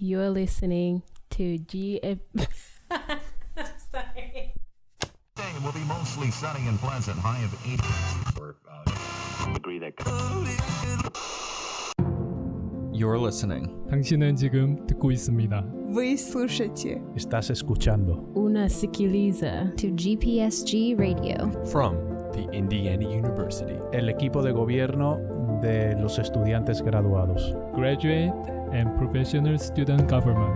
You're listening to Sorry. Today will be mostly sunny and pleasant, high of 80. Agree that. You're listening. 당신은 지금 듣고 있습니다. Вы слушаете. Estás escuchando. Una sikiliza to GPSG Radio. From the Indiana University. El equipo de gobierno de los estudiantes graduados. Graduate and Professional Student Government.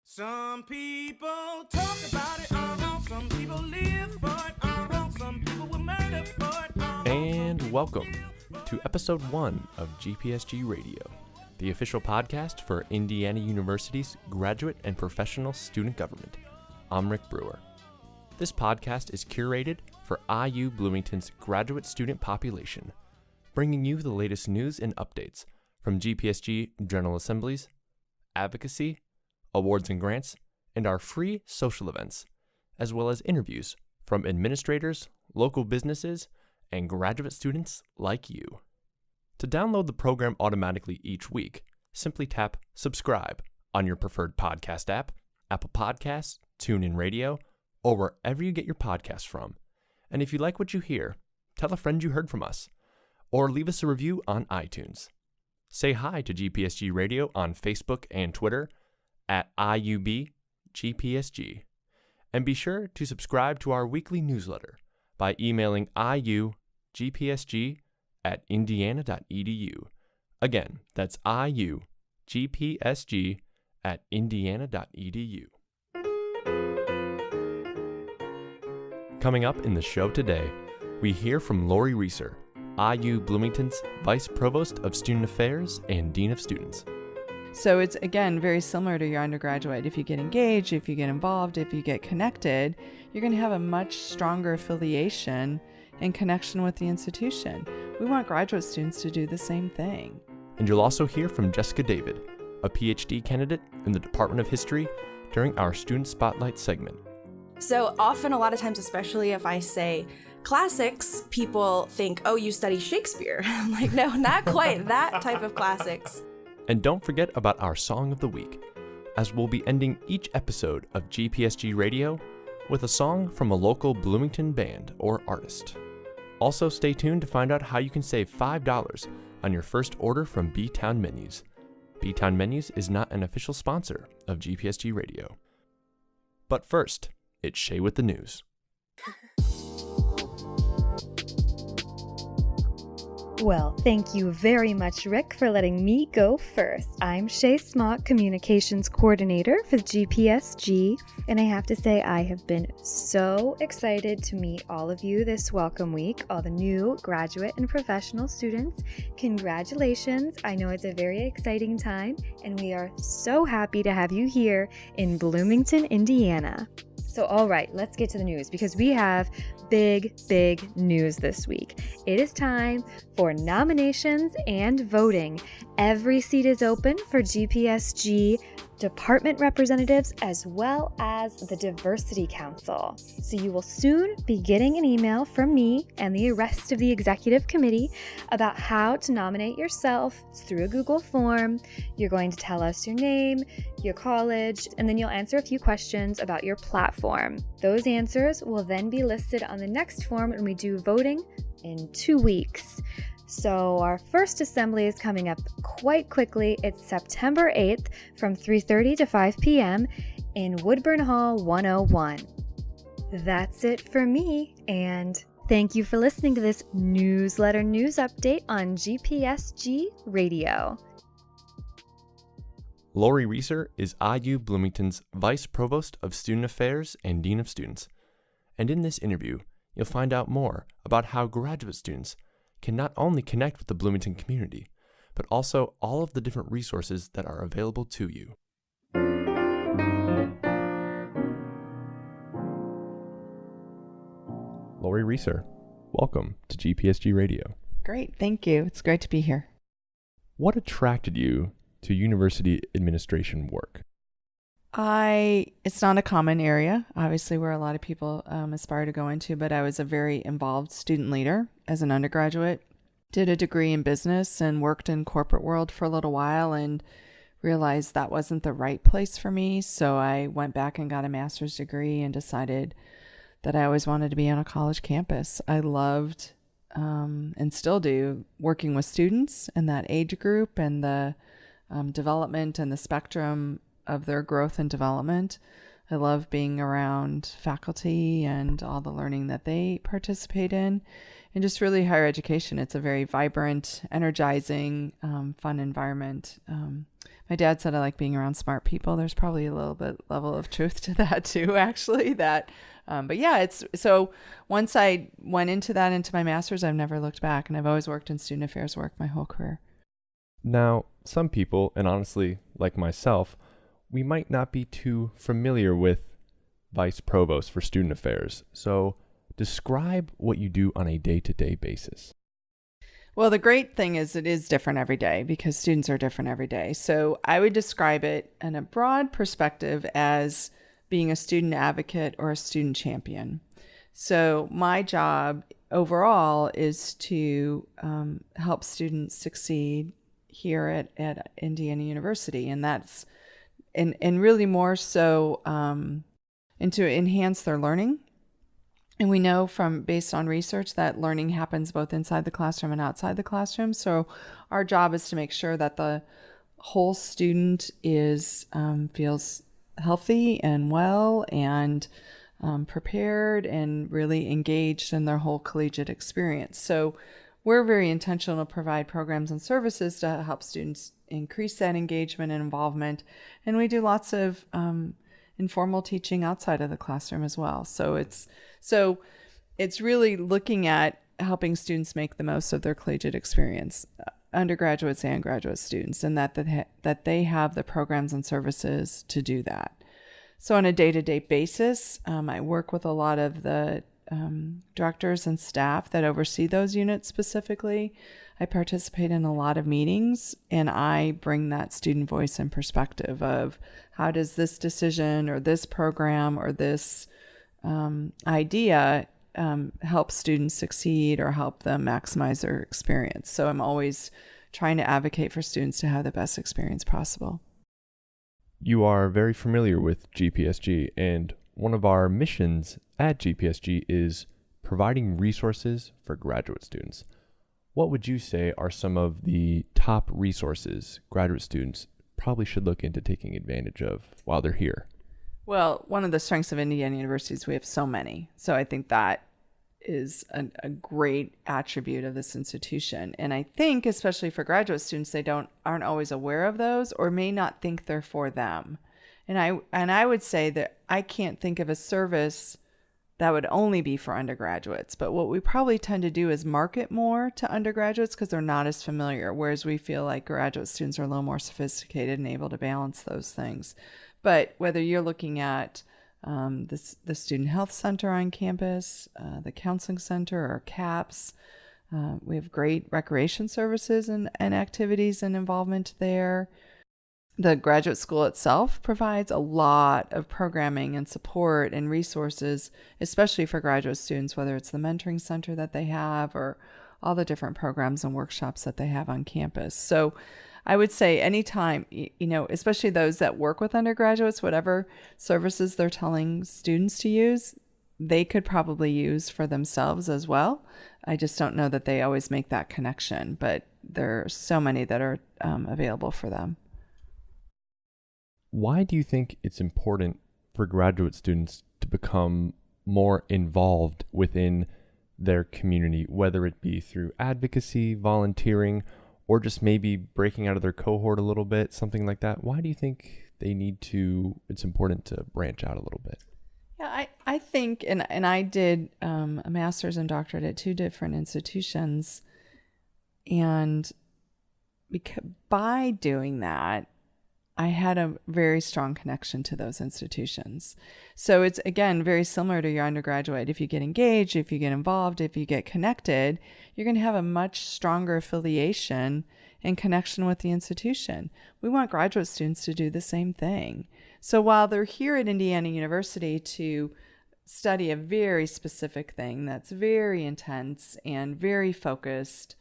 Some people talk about it, some people live for it, some people will murder for it. And welcome to episode 1 of GPSG Radio, the official podcast for Indiana University's graduate and professional student government. I'm Rick Brewer. This podcast is curated for IU Bloomington's graduate student population, bringing you the latest news and updates from GPSG General Assemblies, advocacy, awards and grants, and our free social events, as well as interviews from administrators, local businesses, and graduate students like you. To download the program automatically each week, simply tap subscribe on your preferred podcast app, Apple Podcasts, TuneIn Radio, or wherever you get your podcasts from. And if you like what you hear, tell a friend you heard from us, or leave us a review on iTunes. Say hi to GPSG Radio on Facebook and Twitter at IUB GPSG, and be sure to subscribe to our weekly newsletter by emailing iugpsg@indiana.edu. Again, that's iugpsg@indiana.edu. Coming up in the show today, we hear from Lori Reesor, IU Bloomington's Vice Provost of Student Affairs and Dean of Students. So it's, again, very similar to your undergraduate. If you get engaged, if you get involved, if you get connected, you're going to have a much stronger affiliation and connection with the institution. We want graduate students to do the same thing. And you'll also hear from Jessica David, a PhD candidate in the Department of History, during our Student Spotlight segment. So often, a lot of times, especially if I say classics, people think, oh, you study Shakespeare. I'm like, no, not quite that type of classics. And don't forget about our Song of the Week, as we'll be ending each episode of GPSG Radio with a song from a local Bloomington band or artist. Also, stay tuned to find out how you can save $5 on your first order from B-Town Menus. B-Town Menus is not an official sponsor of GPSG Radio. But first, it's Shay with the news. Well, thank you very much, Rick, for letting me go first. I'm Shay Smock, Communications Coordinator for GPSG, and I have to say I have been so excited to meet all of you this welcome week, all the new graduate and professional students. Congratulations. I know it's a very exciting time, and we are so happy to have you here in Bloomington, Indiana. So, all right, let's get to the news because we have big news this week. It is time for nominations and voting. Every seat is open for GPSG department representatives as well as the Diversity Council. So you will soon be getting an email from me and the rest of the executive committee about how to nominate yourself through a Google form. You're going to tell us your name, your college, and then you'll answer a few questions about your platform. Those answers will then be listed on the next form when we do voting in 2 weeks. So our first assembly is coming up quite quickly. It's September 8th from 3:30 to 5 p.m. in Woodburn Hall 101. That's it for me, and thank you for listening to this newsletter news update on GPSG Radio. Lori Reesor is IU Bloomington's Vice Provost of Student Affairs and Dean of Students. And in this interview, you'll find out more about how graduate students can not only connect with the Bloomington community, but also all of the different resources that are available to you. Lori Reesor, welcome to GPSG Radio. Great, thank you. It's great to be here. What attracted you to university administration work? It's not a common area, obviously, where a lot of people aspire to go into, but I was a very involved student leader as an undergraduate. did a degree in business and worked in corporate world for a little while and realized that wasn't the right place for me. So I went back and got a master's degree and decided that I always wanted to be on a college campus. I loved and still do working with students in that age group and the development and the spectrum of their growth and development. I love being around faculty and all the learning that they participate in, and just really higher education. It's a very vibrant, energizing, fun environment. My dad said I like being around smart people. There's probably a little bit level of truth to that too, actually. But yeah, it's so once I went into my master's, I've never looked back, and I've always worked in student affairs work my whole career. Now, some people, and honestly, like myself, we might not be too familiar with Vice Provost for Student Affairs. So describe what you do on a day-to-day basis. Well, the great thing is it is different every day because students are different every day. So I would describe it in a broad perspective as being a student advocate or a student champion. So my job overall is to help students succeed here at Indiana University, and that's and really more so and to enhance their learning. And we know based on research that learning happens both inside the classroom and outside the classroom. So our job is to make sure that the whole student feels healthy and well and prepared and really engaged in their whole collegiate experience. So we're very intentional to provide programs and services to help students increase that engagement and involvement. And we do lots of informal teaching outside of the classroom as well. So it's really looking at helping students make the most of their collegiate experience, undergraduates and graduate students, and that they have the programs and services to do that. So on a day-to-day basis, I work with a lot of the directors and staff that oversee those units specifically. I participate in a lot of meetings, and I bring that student voice and perspective of how does this decision or this program or this idea help students succeed or help them maximize their experience. So I'm always trying to advocate for students to have the best experience possible. You are very familiar with GPSG, and one of our missions at GPSG is providing resources for graduate students. What would you say are some of the top resources graduate students probably should look into taking advantage of while they're here? Well, one of the strengths of Indiana University is we have so many. So I think that is a great attribute of this institution. And I think especially for graduate students, they aren't always aware of those or may not think they're for them. And I would say that I can't think of a service that would only be for undergraduates. But what we probably tend to do is market more to undergraduates because they're not as familiar, whereas we feel like graduate students are a little more sophisticated and able to balance those things. But whether you're looking at the Student Health Center on campus, the Counseling Center, or CAPS, we have great recreation services and activities and involvement there. The graduate school itself provides a lot of programming and support and resources, especially for graduate students, whether it's the mentoring center that they have or all the different programs and workshops that they have on campus. So I would say anytime, especially those that work with undergraduates, whatever services they're telling students to use, they could probably use for themselves as well. I just don't know that they always make that connection, but there are so many that are available for them. Why do you think it's important for graduate students to become more involved within their community, whether it be through advocacy, volunteering, or just maybe breaking out of their cohort a little bit, something like that? Why do you think it's important to branch out a little bit? Yeah, I think, and I did a master's and doctorate at two different institutions, and by doing that, I had a very strong connection to those institutions. So it's, again, very similar to your undergraduate. If you get engaged, if you get involved, if you get connected, you're going to have a much stronger affiliation and connection with the institution. We want graduate students to do the same thing. So while they're here at Indiana University to study a very specific thing that's very intense and very focused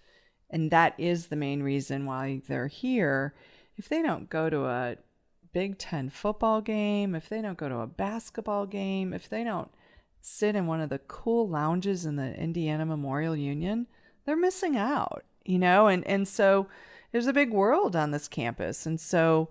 And that is the main reason why they're here. If they don't go to a Big Ten football game, if they don't go to a basketball game, if they don't sit in one of the cool lounges in the Indiana Memorial Union, they're missing out, and so there's a big world on this campus. And so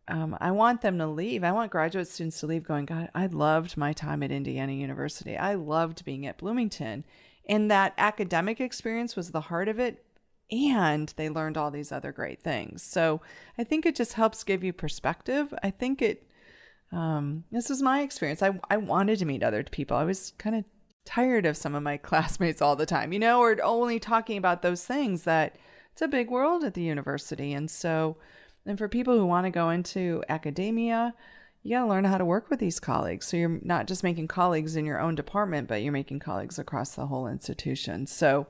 I want them to leave. I want graduate students to leave going, God, I loved my time at Indiana University. I loved being at Bloomington. And that academic experience was the heart of it. And they learned all these other great things. So I think it just helps give you perspective. I think this was my experience. I wanted to meet other people. I was kind of tired of some of my classmates all the time, or only talking about those things. That it's a big world at the university. And for people who want to go into academia, you got to learn how to work with these colleagues. So you're not just making colleagues in your own department, but you're making colleagues across the whole institution. So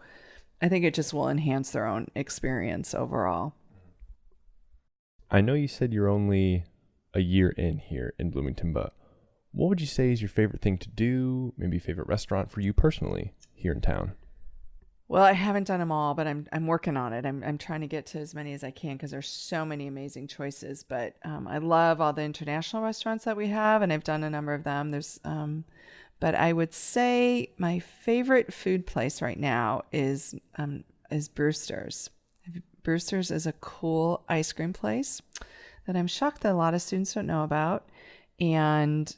I think it just will enhance their own experience overall. I know you said you're only a year in here in Bloomington, but what would you say is your favorite thing to do, maybe favorite restaurant for you personally here in town? Well, I haven't done them all, but I'm working on it. I'm trying to get to as many as I can because there's so many amazing choices. But I love all the international restaurants that we have, and I've done a number of them. But I would say my favorite food place right now is Brewster's. Brewster's is a cool ice cream place that I'm shocked that a lot of students don't know about. And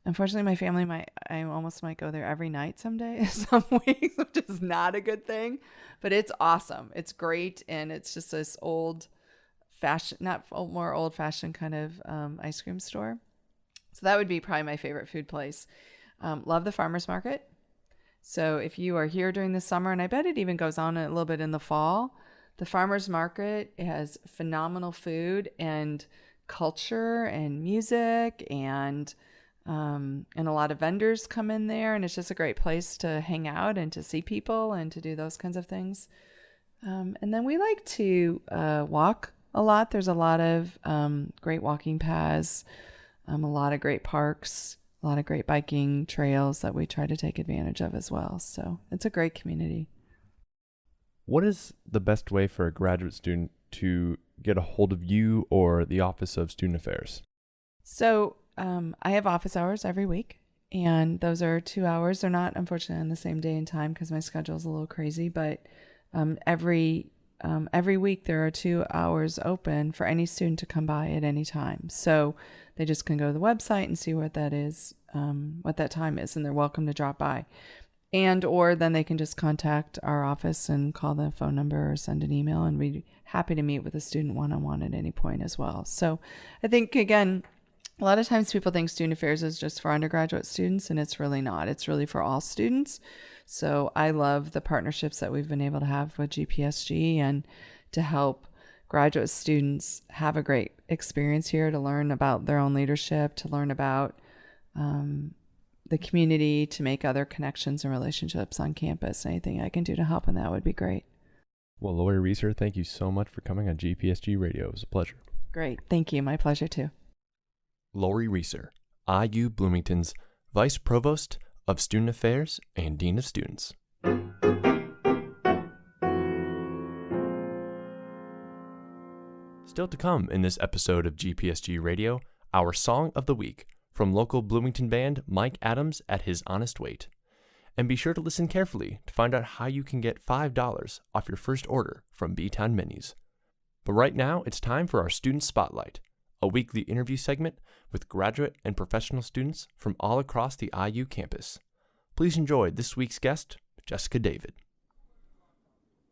unfortunately, my family I almost might go there every night someday, some weeks, which is not a good thing. But it's awesome. It's great, and it's just this more old-fashioned kind of ice cream store. So that would be probably my favorite food place. Love the farmer's market. So if you are here during the summer, and I bet it even goes on a little bit in the fall, the farmer's market has phenomenal food and culture and music, and a lot of vendors come in there, and it's just a great place to hang out and to see people and to do those kinds of things. And then we like to walk a lot. There's a lot of great walking paths, a lot of great parks, a lot of great biking trails that we try to take advantage of as well. So it's a great community. What is the best way for a graduate student to get a hold of you or the Office of Student Affairs? So I have office hours every week, and those are 2 hours. They're not, unfortunately, on the same day and time because my schedule is a little crazy, but every week there are 2 hours open for any student to come by at any time. So they just can go to the website and see what that is, what that time is, and they're welcome to drop by. Or then they can just contact our office and call the phone number or send an email, and we'd be happy to meet with a student one-on-one at any point as well. So I think, again, a lot of times people think student affairs is just for undergraduate students, and it's really not. It's really for all students. So I love the partnerships that we've been able to have with GPSG and to help graduate students have a great experience here, to learn about their own leadership, to learn about the community, to make other connections and relationships on campus. Anything I can do to help in that would be great. Well, Lori Reesor, thank you so much for coming on GPSG Radio. It was a pleasure. Great. Thank you. My pleasure too. Lori Reesor, IU Bloomington's Vice Provost of Student Affairs and Dean of Students. Still to come in this episode of GPSG Radio, our Song of the Week from local Bloomington band Mike Adams at His Honest Weight. And be sure to listen carefully to find out how you can get $5 off your first order from B-Town Menus. But right now, it's time for our Student Spotlight, a weekly interview segment with graduate and professional students from all across the IU campus. Please enjoy this week's guest, Jessica David.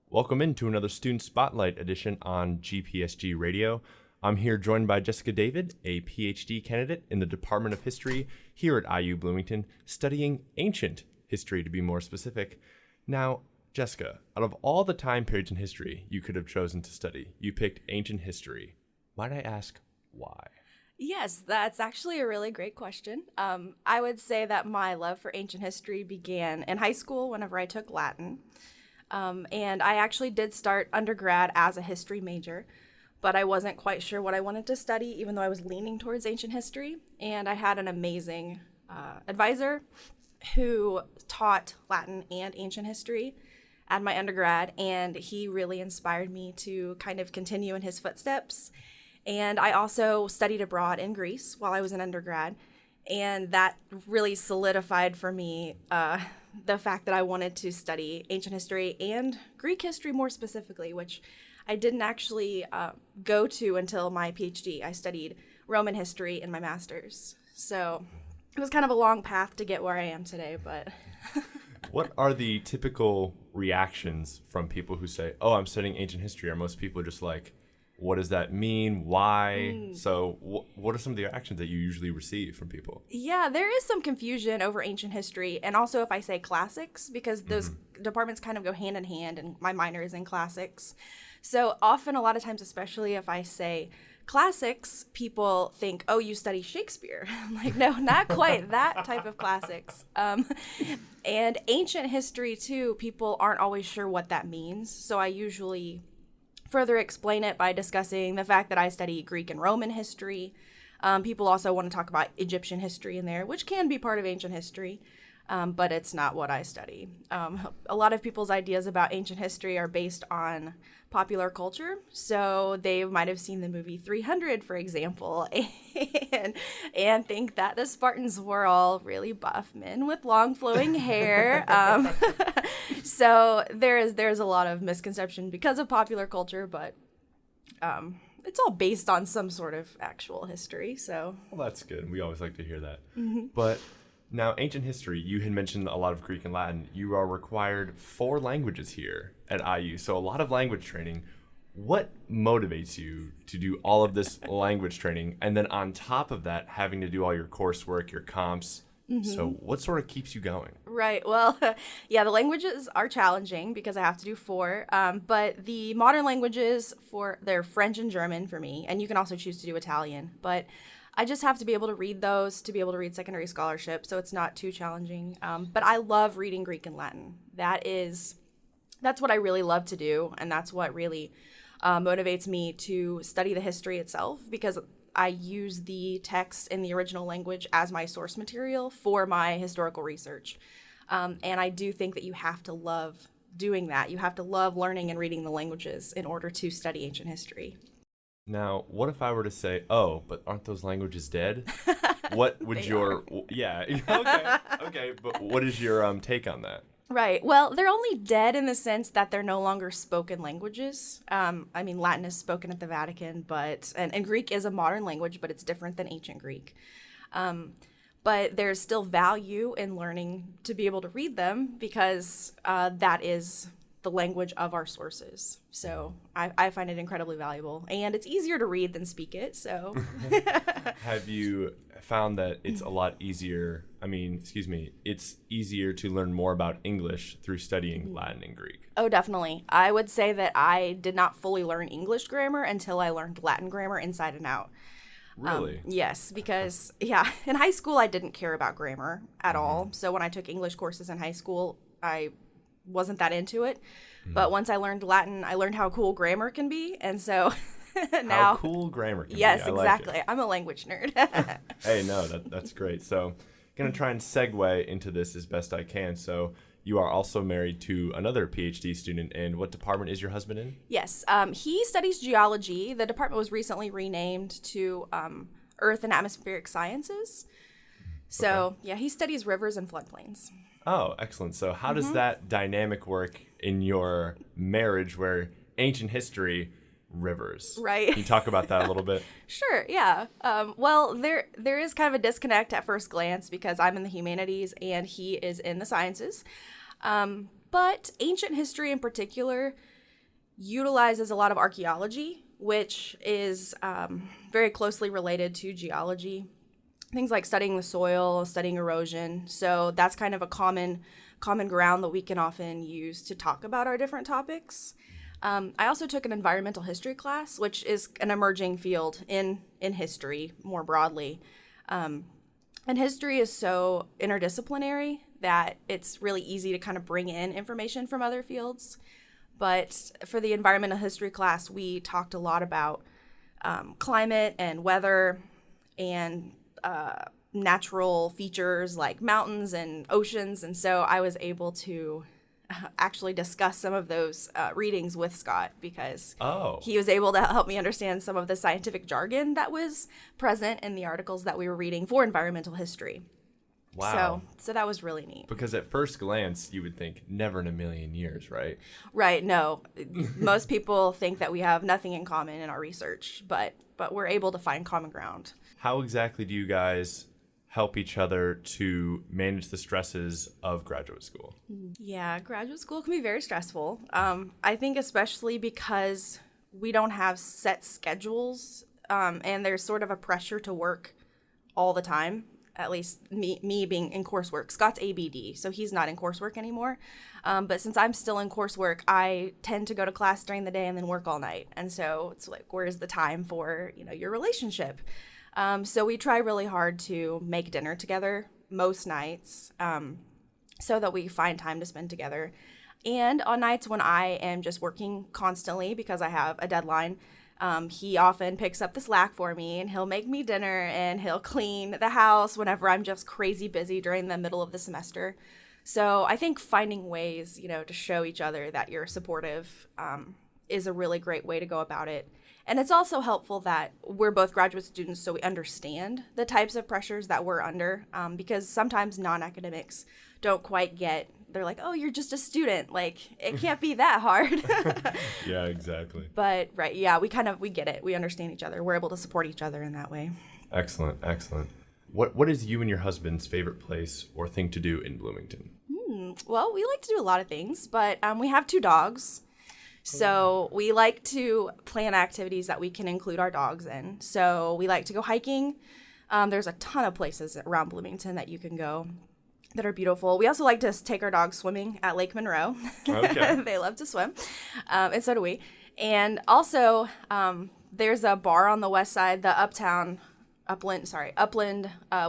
Welcome into another Student Spotlight edition on GPSG Radio. I'm here joined by Jessica David, a PhD candidate in the Department of History here at IU Bloomington, studying ancient history to be more specific. Now, Jessica, out of all the time periods in history you could have chosen to study, you picked ancient history. Might I ask why? Yes, that's actually a really great question. I would say that my love for ancient history began in high school whenever I took Latin. And I actually did start undergrad as a history major, but I wasn't quite sure what I wanted to study, even though I was leaning towards ancient history. And I had an amazing advisor who taught Latin and ancient history. at my undergrad, and he really inspired me to kind of continue in his footsteps. And I also studied abroad in Greece while I was an undergrad, and that really solidified for me the fact that I wanted to study ancient history and Greek history more specifically, which I didn't actually go to until my PhD. I studied Roman history in my master's. So it was kind of a long path to get where I am today, but... What are the typical reactions from people who say, oh, I'm studying ancient history? Are most people just like, what does that mean? Why? So what are some of the reactions that you usually receive from people? Yeah, there is some confusion over ancient history, and also if I say classics, because those departments kind of go hand in hand, and my minor is in classics. So often, a lot of times, especially if I say classics, people think, oh, you study Shakespeare. I'm like, no, not quite that type of classics. And ancient history, too, people aren't always sure what that means. So I usually further explain it by discussing the fact that I study Greek and Roman history. People also want to talk about Egyptian history in there, which can be part of ancient history, but it's not what I study. A lot of people's ideas about ancient history are based on popular culture. So they might have seen the movie 300, for example, and think that the Spartans were all really buff men with long flowing hair. So there's a lot of misconception because of popular culture, but it's all based on some sort of actual history. So well, that's good. We always like to hear that. But now, ancient history, you had mentioned a lot of Greek and Latin. You are required 4 languages here at IU, so a lot of language training. What motivates you to do all of this language training, and then on top of that, having to do all your coursework, your comps? So what sort of keeps you going? Right. Well, yeah, the languages are challenging because I have to do 4. But the modern languages, they're French and German for me, and you can also choose to do Italian. But I just have to be able to read those to be able to read secondary scholarship, so it's not too challenging. But I love reading Greek and Latin. That's what I really love to do, and that's what really motivates me to study the history itself, because I use the text in the original language as my source material for my historical research. And I do think that you have to love doing that. You have to love learning and reading the languages in order to study ancient history. Now, what if I were to say, oh, but aren't those languages dead? What would yeah, okay, but what is your take on that? Right. Well, they're only dead in the sense that they're no longer spoken languages. I mean, Latin is spoken at the Vatican, and Greek is a modern language, but it's different than ancient Greek. But there's still value in learning to be able to read them because that is the language of our sources. So I find it incredibly valuable, and it's easier to read than speak it. So have you found that it's a lot easier? It's easier to learn more about English through studying Latin and Greek. Oh, definitely. I would say that I did not fully learn English grammar until I learned Latin grammar inside and out. Really? Yes, because in high school I didn't care about grammar at all. So when I took English courses in high school, I wasn't that into it. But once I learned Latin, I learned how cool grammar can be, and so now how cool grammar can be. Yes, I exactly. like it. I'm a language nerd. Hey, no, that's great. So going to try and segue into this as best I can. So you are also married to another PhD student, and what department is your husband in? Yes, he studies geology. The department was recently renamed to Earth and Atmospheric Sciences. So he studies rivers and floodplains. Oh, excellent. So how does that dynamic work in your marriage where ancient history, rivers? Right. Can you talk about that a little bit? Sure, yeah. Well, there is kind of a disconnect at first glance because I'm in the humanities and he is in the sciences. But ancient history in particular utilizes a lot of archaeology, which is very closely related to geology. Things like studying the soil, studying erosion. So that's kind of a common ground that we can often use to talk about our different topics. I also took an environmental history class, which is an emerging field in history more broadly. And history is so interdisciplinary that it's really easy to kind of bring in information from other fields. But for the environmental history class, we talked a lot about climate and weather and natural features like mountains and oceans. And so I was able to actually discuss some of those readings with Scott because Oh. he was able to help me understand some of the scientific jargon that was present in the articles that we were reading for environmental history. Wow. So that was really neat. Because at first glance, you would think never in a million years, right? Right. No, most people think that we have nothing in common in our research, but we're able to find common ground. How exactly do you guys help each other to manage the stresses of graduate school? Yeah, graduate school can be very stressful. I think especially because we don't have set schedules and there's sort of a pressure to work all the time. At least me being in coursework. Scott's ABD, so he's not in coursework anymore. But since I'm still in coursework, I tend to go to class during the day and then work all night. And so it's like, where's the time for, your relationship? So we try really hard to make dinner together most nights so that we find time to spend together. And on nights when I am just working constantly because I have a deadline, he often picks up the slack for me and he'll make me dinner and he'll clean the house whenever I'm just crazy busy during the middle of the semester. So I think finding ways, to show each other that you're supportive is a really great way to go about it. And it's also helpful that we're both graduate students, so we understand the types of pressures that we're under, because sometimes non-academics don't quite get, they're like, oh, you're just a student. Like, it can't be that hard. Yeah, exactly. But, right, yeah, we get it. We understand each other. We're able to support each other in that way. Excellent, excellent. What is you and your husband's favorite place or thing to do in Bloomington? Well, we like to do a lot of things, but we have 2 dogs. So we like to plan activities that we can include our dogs in. So we like to go hiking. There's a ton of places around Bloomington that you can go that are beautiful. We also like to take our dogs swimming at Lake Monroe. Okay. They love to swim, and so do we. And also, there's a bar on the west side, the Upland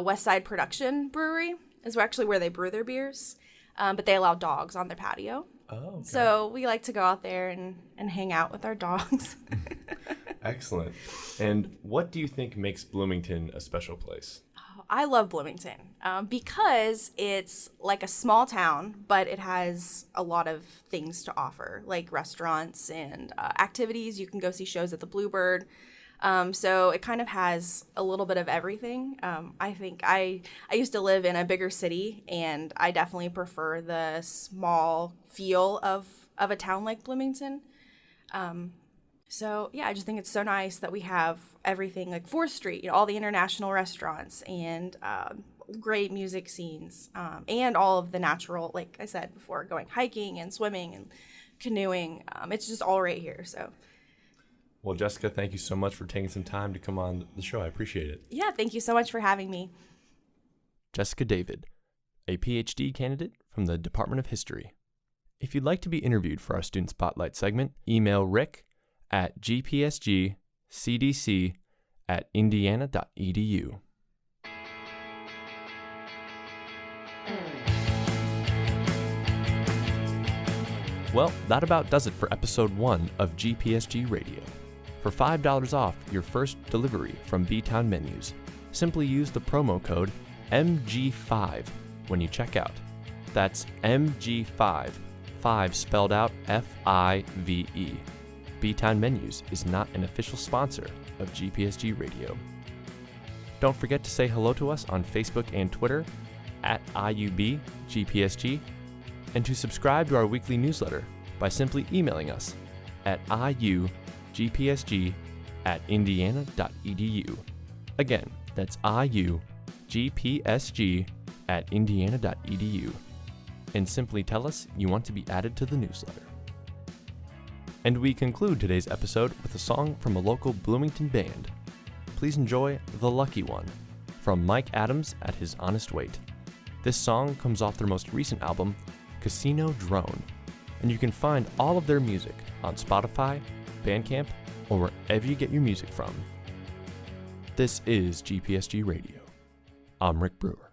West Side Production Brewery is actually where they brew their beers, but they allow dogs on their patio. Oh, okay. So we like to go out there and hang out with our dogs. Excellent. And what do you think makes Bloomington a special place? I love Bloomington because it's like a small town, but it has a lot of things to offer, like restaurants and activities. You can go see shows at the Bluebird. So it kind of has a little bit of everything. I think I used to live in a bigger city, and I definitely prefer the small feel of a town like Bloomington. So yeah, I just think it's so nice that we have everything like 4th Street, all the international restaurants and great music scenes, and all of the natural, like I said before, going hiking and swimming and canoeing. It's just all right here. So. Well, Jessica, thank you so much for taking some time to come on the show. I appreciate it. Yeah, thank you so much for having me. Jessica David, a PhD candidate from the Department of History. If you'd like to be interviewed for our Student Spotlight segment, email Rick at gpsgcdc@indiana.edu. Well, that about does it for episode 1 of GPSG Radio. For $5 off your first delivery from B-Town Menus, simply use the promo code MG5 when you check out. That's MG5, 5 spelled out F-I-V-E. B-Town Menus is not an official sponsor of GPSG Radio. Don't forget to say hello to us on Facebook and Twitter at IUBGPSG, and to subscribe to our weekly newsletter by simply emailing us at iugpsg@indiana.edu. Again, that's iugpsg@indiana.edu. And simply tell us you want to be added to the newsletter. And we conclude today's episode with a song from a local Bloomington band. Please enjoy The Lucky One from Mike Adams at His Honest Weight. This song comes off their most recent album, Casino Drone, and you can find all of their music on Spotify, Bandcamp, or wherever you get your music from. This is GPSG Radio. I'm Rick Brewer.